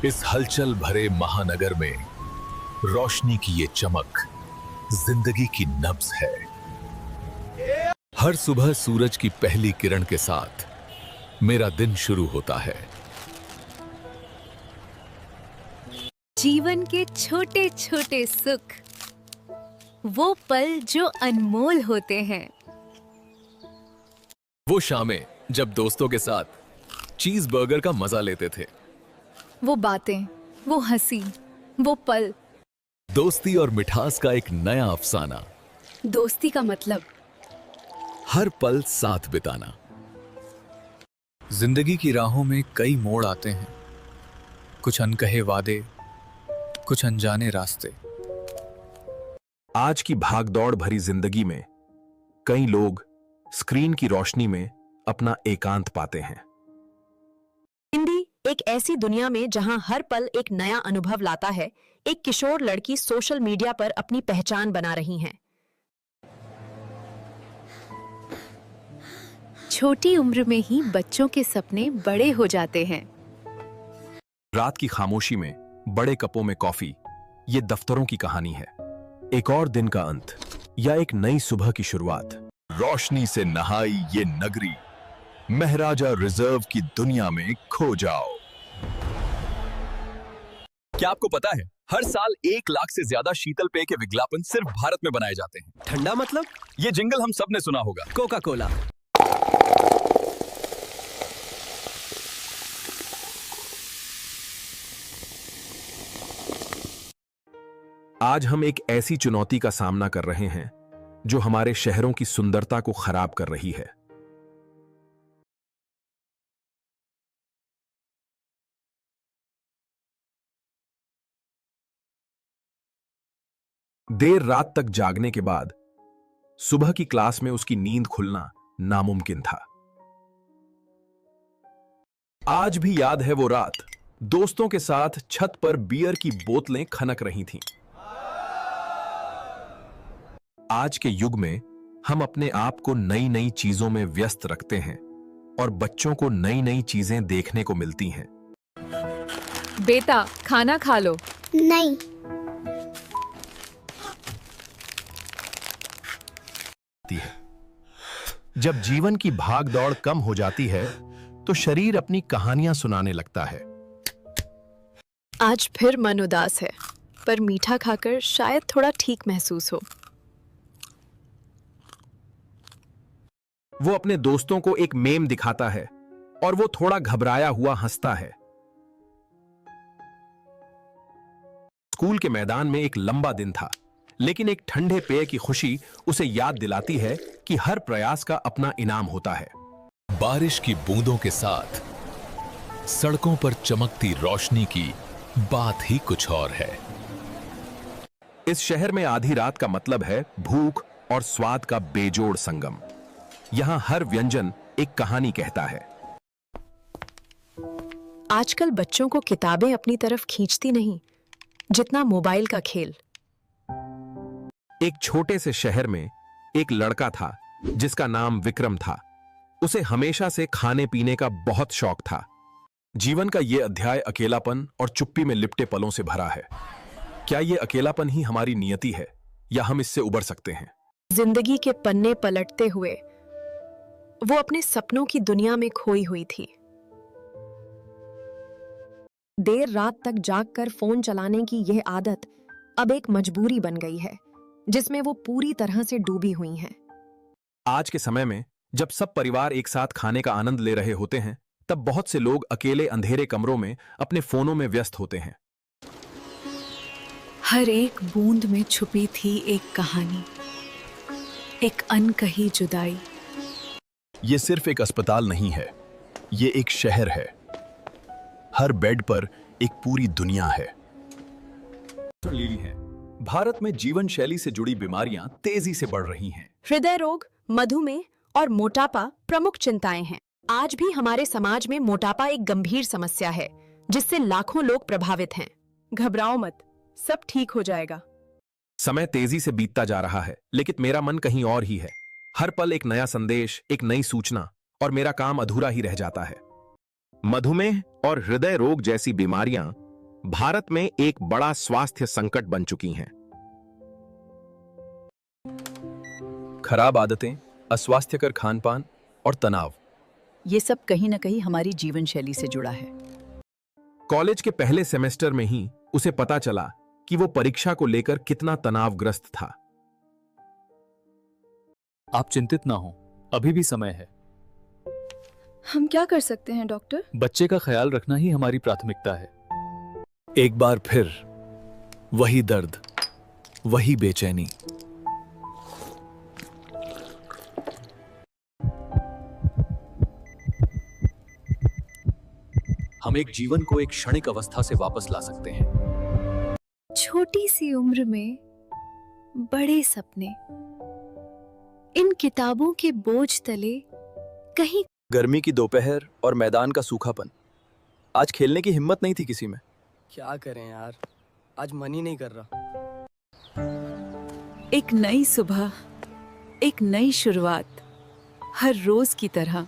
इस हलचल भरे महानगर में रोशनी की ये चमक जिंदगी की नब्ज है। हर सुबह सूरज की पहली किरण के साथ मेरा दिन शुरू होता है। जीवन के छोटे छोटे सुख, वो पल जो अनमोल होते हैं। वो शामें जब दोस्तों के साथ चीज बर्गर का मजा लेते थे। वो बातें, वो हंसी, वो पल। दोस्ती और मिठास का एक नया अफसाना। दोस्ती का मतलब हर पल साथ बिताना। जिंदगी की राहों में कई मोड़ आते हैं, कुछ अनकहे वादे, कुछ अनजाने रास्ते। आज की भागदौड़ भरी जिंदगी में कई लोग स्क्रीन की रोशनी में अपना एकांत पाते हैं। हिंदी एक ऐसी दुनिया में जहां हर पल एक नया अनुभव लाता है, एक किशोर लड़की सोशल मीडिया पर अपनी पहचान बना रही हैं। छोटी उम्र में ही बच्चों के सपने बड़े हो जाते हैं। रात की खामोशी में बड़े कपों में कॉफी, ये दफ्तरों की कहानी है। एक और दिन का अंत या एक नई सुबह की शुरुआत। रोशनी से नहाई ये नगरी, महाराजा रिजर्व की दुनिया में खो जाओ। क्या आपको पता है, हर साल 1 लाख से ज्यादा शीतल पेय के विज्ञापन सिर्फ भारत में बनाए जाते हैं। ठंडा मतलब? ये जिंगल हम सब ने सुना होगा। Coca Cola. आज हम एक ऐसी चुनौती का सामना कर रहे हैं जो हमारे शहरों की सुंदरता को खराब कर रही है। देर रात तक जागने के बाद सुबह की क्लास में उसकी नींद खुलना नामुमकिन था। आज भी याद है वो रात, दोस्तों के साथ छत पर बियर की बोतलें खनक रही थीं। आज के युग में हम अपने आप को नई नई चीजों में व्यस्त रखते हैं और बच्चों को नई नई चीजें देखने को मिलती हैं। बेटा, खाना खा लो। नहीं। जब जीवन की भागदौड़ कम हो जाती है तो शरीर अपनी कहानियां सुनाने लगता है। आज फिर मन उदास है, पर मीठा खाकर शायद थोड़ा ठीक महसूस हो। वो अपने दोस्तों को एक मेम दिखाता है और वो थोड़ा घबराया हुआ हंसता है। स्कूल के मैदान में एक लंबा दिन था, लेकिन एक ठंडे पेय की खुशी उसे याद दिलाती है कि हर प्रयास का अपना इनाम होता है। बारिश की बूंदों के साथ सड़कों पर चमकती रोशनी की बात ही कुछ और है। इस शहर में आधी रात का मतलब है भूख और स्वाद का बेजोड़ संगम। यहां हर व्यंजन एक कहानी कहता है। आजकल बच्चों को किताबें अपनी तरफ खींचती नहीं, जितना मोबाइल का खेल। एक छोटे से शहर में एक लड़का था जिसका नाम विक्रम था। उसे हमेशा से खाने पीने का बहुत शौक था। जीवन का यह अध्याय अकेलापन और चुप्पी में लिपटे पलों से भरा है। क्या यह अकेलापन ही हमारी नियति है या हम इससे उबर सकते हैं? जिंदगी के पन्ने पलटते हुए वो अपने सपनों की दुनिया में खोई हुई थी। देर रात तक जागकर फोन चलाने की यह आदत अब एक मजबूरी बन गई है, जिसमें वो पूरी तरह से डूबी हुई हैं। आज के समय में जब सब परिवार एक साथ खाने का आनंद ले रहे होते हैं, तब बहुत से लोग अकेले अंधेरे कमरों में अपने फोनों में व्यस्त होते हैं। हर एक बूंद में छुपी थी एक कहानी, एक अनकही जुदाई। ये सिर्फ एक अस्पताल नहीं है, ये एक शहर है। हर बेड पर एक पूरी दुनिया है। भारत में जीवन शैली से जुड़ी बीमारियां तेजी से बढ़ रही हैं। हृदय रोग, मधुमेह और मोटापा प्रमुख चिंताएं हैं। आज भी हमारे समाज में मोटापा एक गंभीर समस्या है, जिससे लाखों लोग प्रभावित हैं। घबराओ मत, सब ठीक हो जाएगा। समय तेजी से बीतता जा रहा है, लेकिन मेरा मन कहीं और ही है। हर पल एक नया संदेश, एक नई सूचना, और मेरा काम अधूरा ही रह जाता है। मधुमेह और हृदय रोग जैसी बीमारियां भारत में एक बड़ा स्वास्थ्य संकट बन चुकी हैं। खराब आदतें, अस्वास्थ्यकर खान-पान और तनाव, ये सब कहीं न कहीं हमारी जीवन शैली से जुड़ा है। कॉलेज के पहले सेमेस्टर में ही उसे पता चला कि वो परीक्षा को लेकर कितना तनावग्रस्त था। आप चिंतित ना हो, अभी भी समय है। हम क्या कर सकते हैं डॉक्टर? बच्चे का ख्याल रखना ही हमारी प्राथमिकता है। एक बार फिर वही दर्द, वही बेचैनी। हम एक जीवन को एक क्षणिक अवस्था से वापस ला सकते हैं। छोटी सी उम्र में बड़े सपने, इन किताबों के बोझ तले कहीं गर्मी की दोपहर और मैदान का सूखापन। आज खेलने की हिम्मत नहीं थी किसी में। क्या करें यार, आज मन ही नहीं कर रहा। एक नई सुबह, एक नई शुरुआत, हर रोज की तरह।